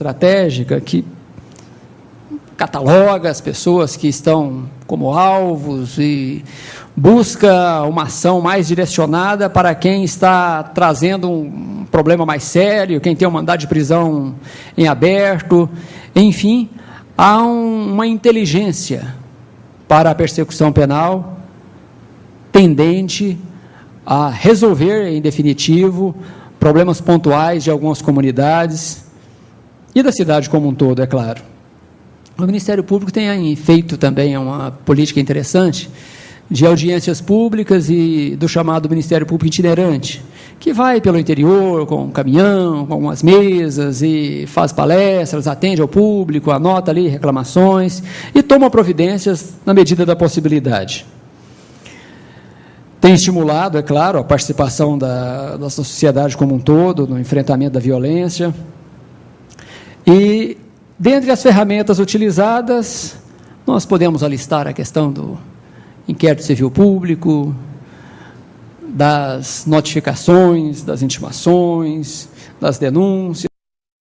estratégica que cataloga as pessoas que estão como alvos e busca uma ação mais direcionada para quem está trazendo um problema mais sério, quem tem um mandado de prisão em aberto, enfim, há uma inteligência para a persecução penal tendente a resolver, em definitivo, problemas pontuais de algumas comunidades e da cidade como um todo, é claro. O Ministério Público tem feito também uma política interessante de audiências públicas e do chamado Ministério Público itinerante, que vai pelo interior com um caminhão, com algumas mesas e faz palestras, atende ao público, anota ali reclamações e toma providências na medida da possibilidade. Tem estimulado, é claro, a participação da sociedade como um todo no enfrentamento da violência. E, dentre as ferramentas utilizadas, nós podemos alistar a questão do inquérito civil público, das notificações, das intimações, das denúncias,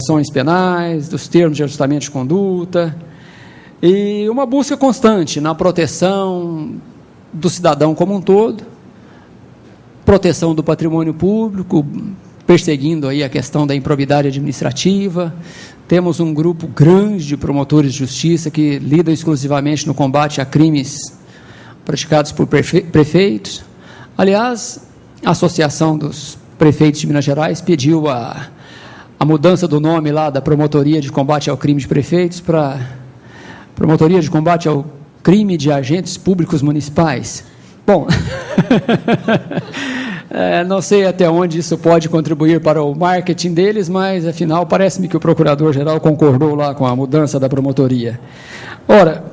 das ações penais, dos termos de ajustamento de conduta, e uma busca constante na proteção do cidadão como um todo, proteção do patrimônio público, perseguindo aí a questão da improbidade administrativa. Temos um grupo grande de promotores de justiça que lidam exclusivamente no combate a crimes praticados por prefeitos. Aliás, a Associação dos Prefeitos de Minas Gerais pediu a mudança do nome lá da Promotoria de Combate ao Crime de Prefeitos para Promotoria de Combate ao Crime de Agentes Públicos Municipais. Bom, não sei até onde isso pode contribuir para o marketing deles, mas, afinal, parece-me que o Procurador-Geral concordou lá com a mudança da promotoria. Ora,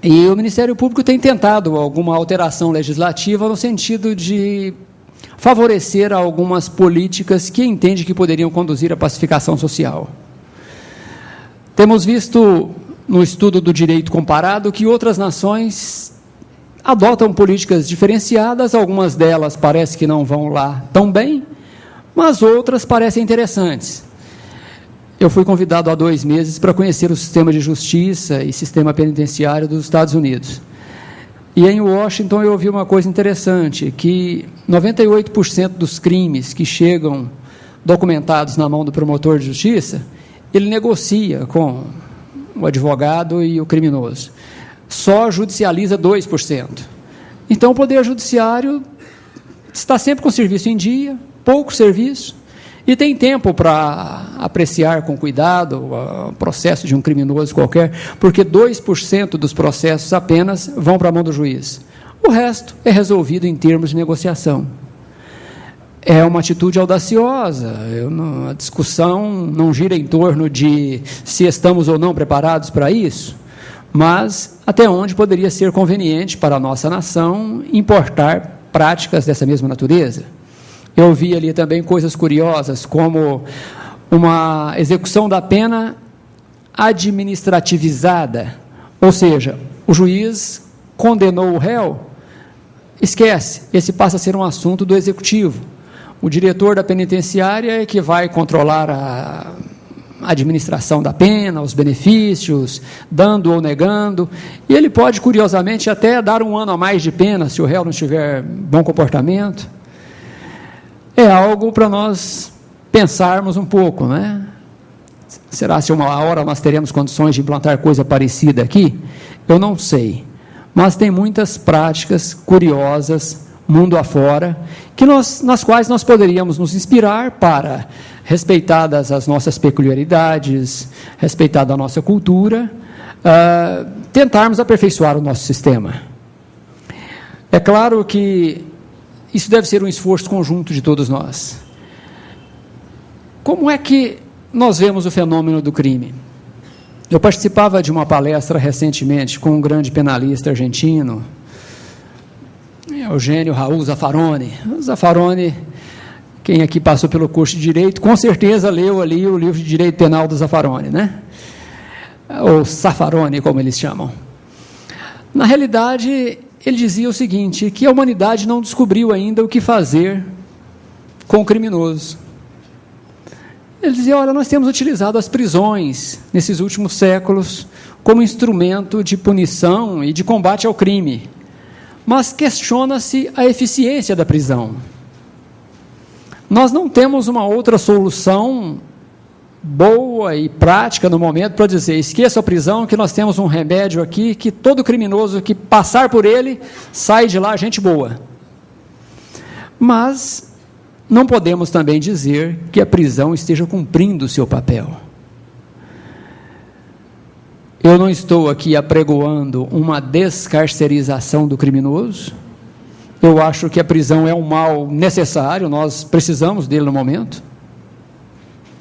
e o Ministério Público tem tentado alguma alteração legislativa no sentido de favorecer algumas políticas que entende que poderiam conduzir à pacificação social. Temos visto, no estudo do direito comparado, que outras nações adotam políticas diferenciadas, algumas delas parece que não vão lá tão bem, mas outras parecem interessantes. Eu fui convidado há 2 meses para conhecer o sistema de justiça e sistema penitenciário dos Estados Unidos. E em Washington eu ouvi uma coisa interessante, que 98% dos crimes que chegam documentados na mão do promotor de justiça, ele negocia com o advogado e o criminoso. Só judicializa 2%. Então, o Poder Judiciário está sempre com o serviço em dia, pouco serviço, e tem tempo para apreciar com cuidado o processo de um criminoso qualquer, porque 2% dos processos apenas vão para a mão do juiz. O resto é resolvido em termos de negociação. É uma atitude audaciosa. A discussão não gira em torno de se estamos ou não preparados para isso, mas até onde poderia ser conveniente para a nossa nação importar práticas dessa mesma natureza. Eu vi ali também coisas curiosas, como uma execução da pena administrativizada, ou seja, o juiz condenou o réu, esquece, esse passa a ser um assunto do executivo. O diretor da penitenciária é que vai controlar a administração da pena, os benefícios, dando ou negando, e ele pode, curiosamente, até dar 1 ano a mais de pena, se o réu não tiver bom comportamento. É algo para nós pensarmos um pouco, né? Será se uma hora nós teremos condições de implantar coisa parecida aqui? Eu não sei, mas tem muitas práticas curiosas, mundo afora, nas quais nós poderíamos nos inspirar para, respeitadas as nossas peculiaridades, respeitada a nossa cultura, tentarmos aperfeiçoar o nosso sistema. É claro que isso deve ser um esforço conjunto de todos nós. Como é que nós vemos o fenômeno do crime? Eu participava de uma palestra recentemente com um grande penalista argentino, Eugênio Raul Zaffaroni. Zaffaroni, quem aqui passou pelo curso de Direito, com certeza leu ali o livro de Direito Penal do Zaffaroni, né? Ou Zaffaroni, como eles chamam. Na realidade, ele dizia o seguinte, que a humanidade não descobriu ainda o que fazer com o criminoso. Ele dizia, olha, nós temos utilizado as prisões, nesses últimos séculos, como instrumento de punição e de combate ao crime, mas questiona-se a eficiência da prisão. Nós não temos uma outra solução boa e prática no momento para dizer, esqueça a prisão, que nós temos um remédio aqui, que todo criminoso que passar por ele, sai de lá gente boa. Mas não podemos também dizer que a prisão esteja cumprindo o seu papel. Eu não estou aqui apregoando uma descarcerização do criminoso. Eu acho que a prisão é um mal necessário, nós precisamos dele no momento.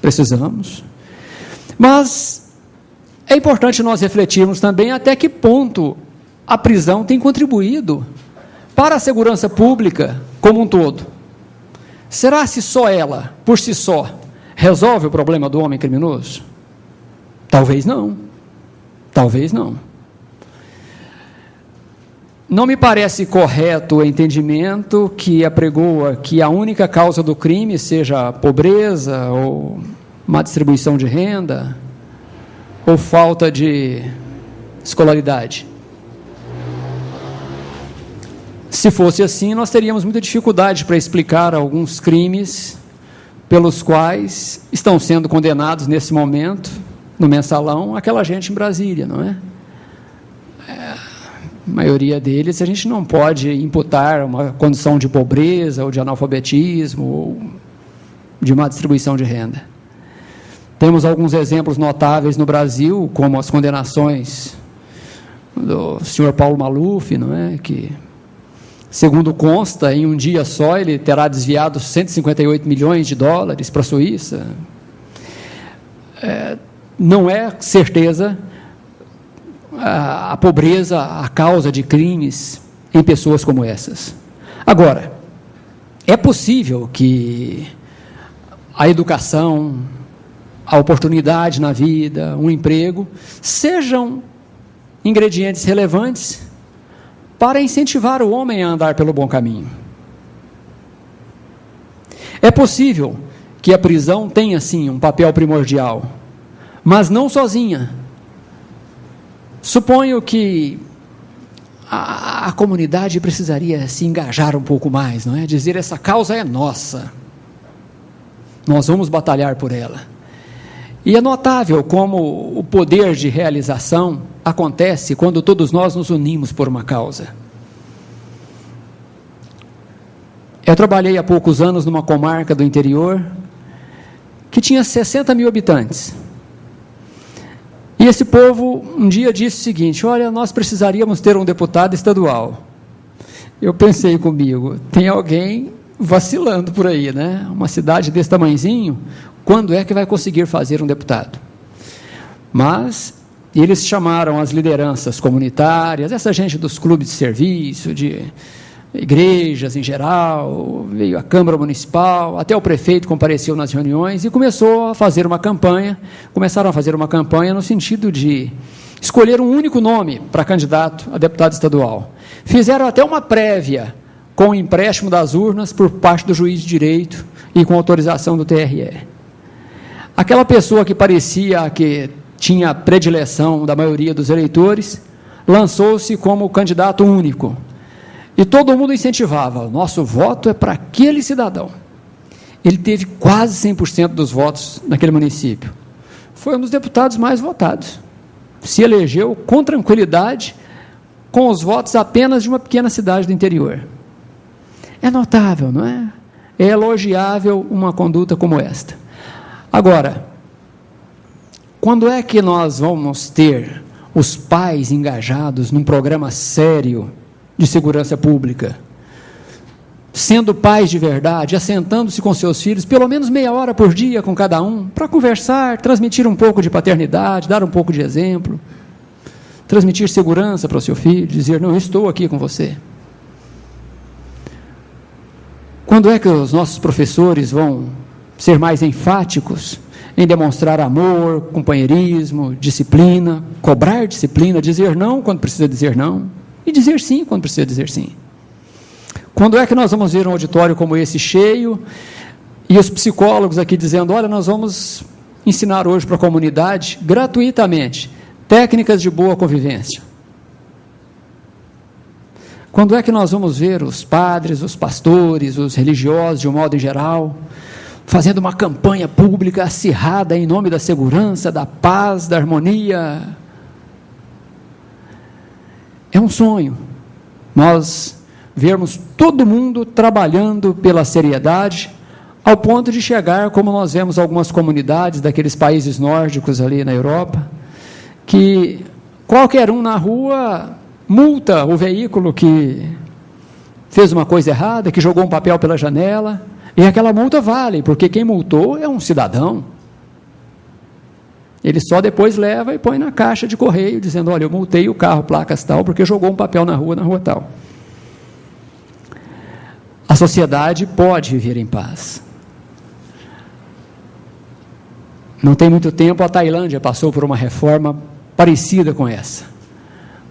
Precisamos. Mas é importante nós refletirmos também até que ponto a prisão tem contribuído para a segurança pública como um todo. Será se só ela, por si só, resolve o problema do homem criminoso? Talvez não. Talvez não. Não me parece correto o entendimento que apregoa que a única causa do crime seja a pobreza, ou má distribuição de renda, ou falta de escolaridade. Se fosse assim, nós teríamos muita dificuldade para explicar alguns crimes pelos quais estão sendo condenados nesse momento, no mensalão, aquela gente em Brasília, não é? A maioria deles a gente não pode imputar uma condição de pobreza, ou de analfabetismo, ou de má distribuição de renda. Temos alguns exemplos notáveis no Brasil, como as condenações do senhor Paulo Maluf, não é? Que, segundo consta, em um dia só ele terá desviado 158 milhões de dólares para a Suíça. Não é certeza a pobreza a causa de crimes em pessoas como essas. Agora, é possível que a educação, a oportunidade na vida, um emprego, sejam ingredientes relevantes para incentivar o homem a andar pelo bom caminho. É possível que a prisão tenha, sim, um papel primordial, mas não sozinha. Suponho que a comunidade precisaria se engajar um pouco mais, não é? Dizer, essa causa é nossa, nós vamos batalhar por ela. E é notável como o poder de realização acontece quando todos nós nos unimos por uma causa. Eu trabalhei há poucos anos numa comarca do interior que tinha 60 mil habitantes. E esse povo um dia disse o seguinte, olha, nós precisaríamos ter um deputado estadual. Eu pensei comigo, tem alguém vacilando por aí, né? Uma cidade desse tamanhozinho, quando é que vai conseguir fazer um deputado? Mas eles chamaram as lideranças comunitárias, essa gente dos clubes de serviço, de igrejas em geral, veio a Câmara Municipal, até o prefeito compareceu nas reuniões e começaram a fazer uma campanha no sentido de escolher um único nome para candidato a deputado estadual. Fizeram até uma prévia com o empréstimo das urnas por parte do juiz de direito e com autorização do TRE. Aquela pessoa que parecia que tinha a predileção da maioria dos eleitores, lançou-se como candidato único. E todo mundo incentivava, nosso voto é para aquele cidadão. Ele teve quase 100% dos votos naquele município. Foi um dos deputados mais votados. Se elegeu com tranquilidade, com os votos apenas de uma pequena cidade do interior. É notável, não é? É elogiável uma conduta como esta. Agora, quando é que nós vamos ter os pais engajados num programa sério de segurança pública, sendo pais de verdade, assentando-se com seus filhos, pelo menos meia hora por dia com cada um, para conversar, transmitir um pouco de paternidade, dar um pouco de exemplo, transmitir segurança para o seu filho, dizer, não, eu estou aqui com você. Quando é que os nossos professores vão ser mais enfáticos em demonstrar amor, companheirismo, disciplina, cobrar disciplina, dizer não quando precisa dizer não, e dizer sim quando precisa dizer sim? Quando é que nós vamos ver um auditório como esse cheio, E os psicólogos aqui dizendo, olha, nós vamos ensinar hoje para a comunidade, gratuitamente, técnicas de boa convivência. Quando é que nós vamos ver os padres, os pastores, os religiosos, de um modo em geral, fazendo uma campanha pública acirrada em nome da segurança, da paz, da harmonia? É um sonho nós vermos todo mundo trabalhando pela seriedade, ao ponto de chegar, como nós vemos algumas comunidades daqueles países nórdicos ali na Europa, que qualquer um na rua multa o veículo que fez uma coisa errada, que jogou um papel pela janela, e aquela multa vale, porque quem multou é um cidadão. Ele só depois leva e põe na caixa de correio, dizendo, olha, eu multei o carro, placas tal, porque jogou um papel na rua tal. A sociedade pode viver em paz. Não tem muito tempo, a Tailândia passou por uma reforma parecida com essa.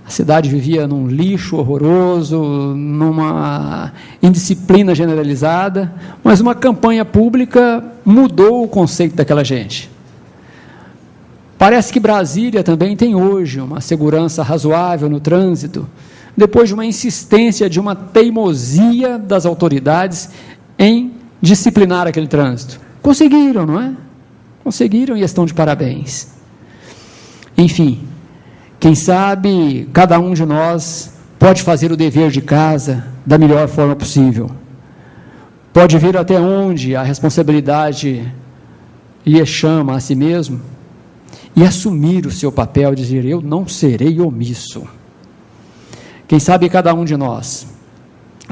A cidade vivia num lixo horroroso, numa indisciplina generalizada, mas uma campanha pública mudou o conceito daquela gente. Parece que Brasília também tem hoje uma segurança razoável no trânsito, depois de uma insistência, de uma teimosia das autoridades em disciplinar aquele trânsito. Conseguiram, não é? Conseguiram e estão de parabéns. Enfim, quem sabe cada um de nós pode fazer o dever de casa da melhor forma possível. Pode ver até onde a responsabilidade lhe chama a si mesmo e assumir o seu papel, dizer, eu não serei omisso. Quem sabe cada um de nós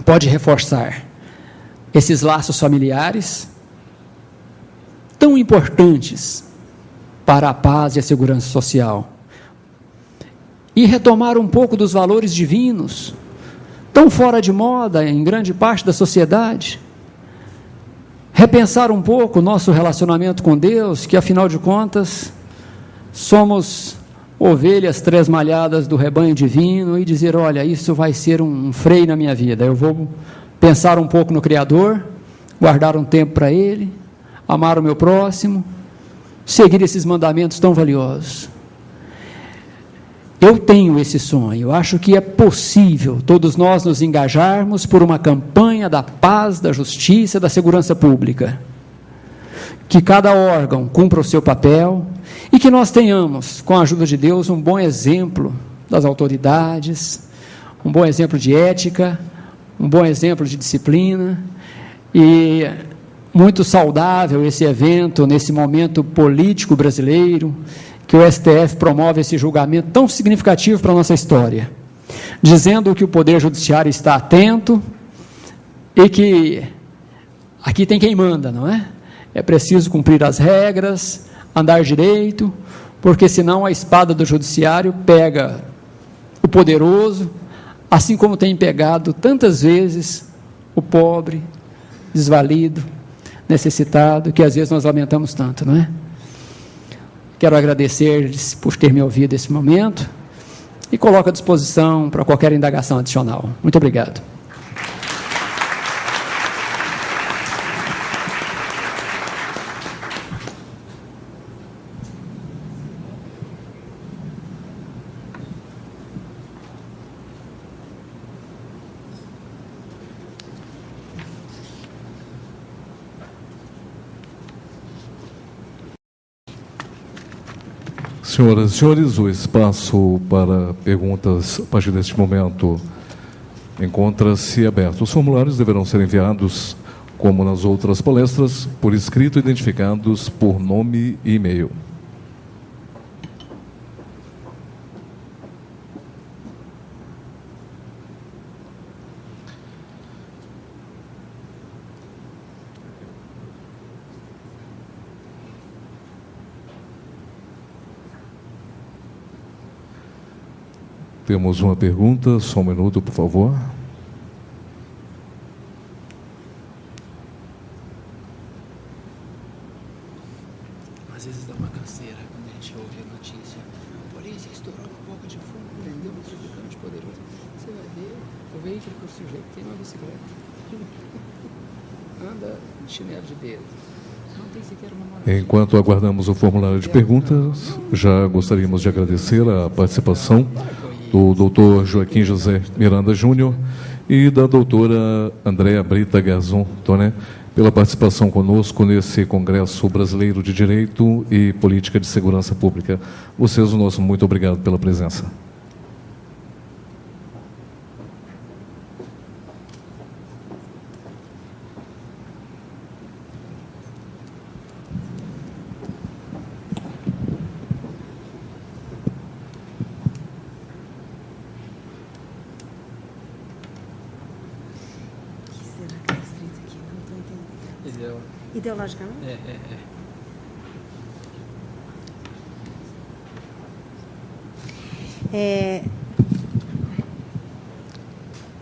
pode reforçar esses laços familiares tão importantes para a paz e a segurança social e retomar um pouco dos valores divinos, tão fora de moda em grande parte da sociedade, repensar um pouco o nosso relacionamento com Deus, que afinal de contas somos ovelhas tresmalhadas do rebanho divino, e dizer, olha, isso vai ser um freio na minha vida, eu vou pensar um pouco no Criador, guardar um tempo para Ele, amar o meu próximo, seguir esses mandamentos tão valiosos. Eu tenho esse sonho, eu acho que é possível todos nós nos engajarmos por uma campanha da paz, da justiça, da segurança pública, que cada órgão cumpra o seu papel, e que nós tenhamos, com a ajuda de Deus, um bom exemplo das autoridades, um bom exemplo de ética, um bom exemplo de disciplina, e muito saudável esse evento, nesse momento político brasileiro, que o STF promove esse julgamento tão significativo para a nossa história, dizendo que o Poder Judiciário está atento, e que aqui tem quem manda, não é? É preciso cumprir as regras, andar direito, porque senão a espada do judiciário pega o poderoso, assim como tem pegado tantas vezes o pobre, desvalido, necessitado, que às vezes nós lamentamos tanto, não é? Quero agradecer-lhes por ter me ouvido nesse momento e coloco à disposição para qualquer indagação adicional. Muito obrigado. Senhoras e senhores, o espaço para perguntas a partir deste momento encontra-se aberto. Os formulários deverão ser enviados, como nas outras palestras, por escrito, identificados por nome e e-mail. Temos uma pergunta, só um minuto, por favor. Às vezes dá uma canseira quando a gente ouve a notícia. Porém, se estourar uma boca de fogo, prendeu um traficante poderoso. Você vai ver o veículo que o sujeito tem uma bicicleta. anda de chinelo de dedo. Não tem sequer uma... Enquanto aguardamos o formulário de perguntas, já gostaríamos de agradecer a participação do doutor Joaquim José Miranda Júnior e da doutora Andréa Brita Garzon Toné pela participação conosco nesse Congresso Brasileiro de Direito e Política de Segurança Pública. Vocês, o nosso muito obrigado pela presença. Ideologicamente?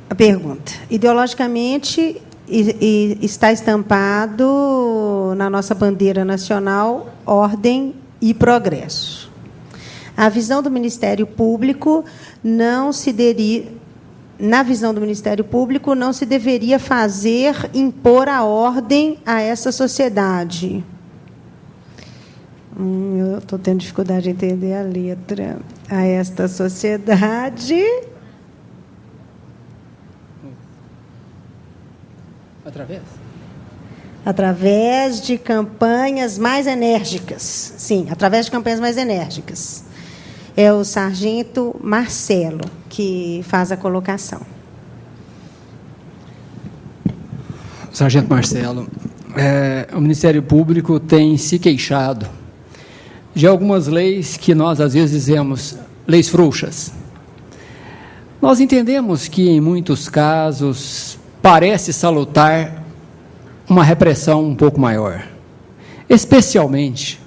A pergunta. Ideologicamente, está estampado na nossa bandeira nacional ordem e progresso. A visão do Ministério Público não se na visão do Ministério Público, não se deveria impor a ordem a essa sociedade. Eu estou tendo dificuldade de entender a letra. A esta sociedade... Através? Através de campanhas mais enérgicas. Sim, através de campanhas mais enérgicas. É o sargento Marcelo que faz a colocação. Sargento Marcelo, o Ministério Público tem se queixado de algumas leis que nós, às vezes, dizemos leis frouxas. Nós entendemos que, em muitos casos, parece salutar uma repressão um pouco maior, especialmente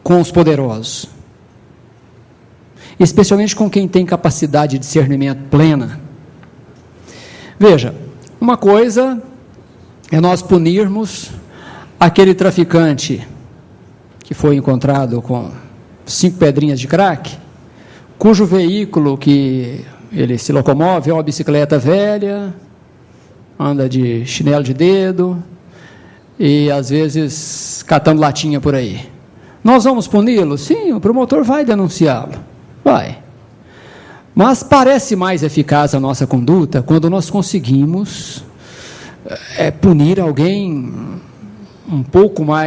com os poderosos. Especialmente com quem tem capacidade de discernimento plena. Veja, uma coisa é nós punirmos aquele traficante que foi encontrado com 5 pedrinhas de crack, cujo veículo que ele se locomove é uma bicicleta velha, anda de chinelo de dedo e, às vezes, catando latinha por aí. Nós vamos puni-lo? Sim, o promotor vai denunciá-lo. Vai. Mas parece mais eficaz a nossa conduta quando nós conseguimos punir alguém um pouco mais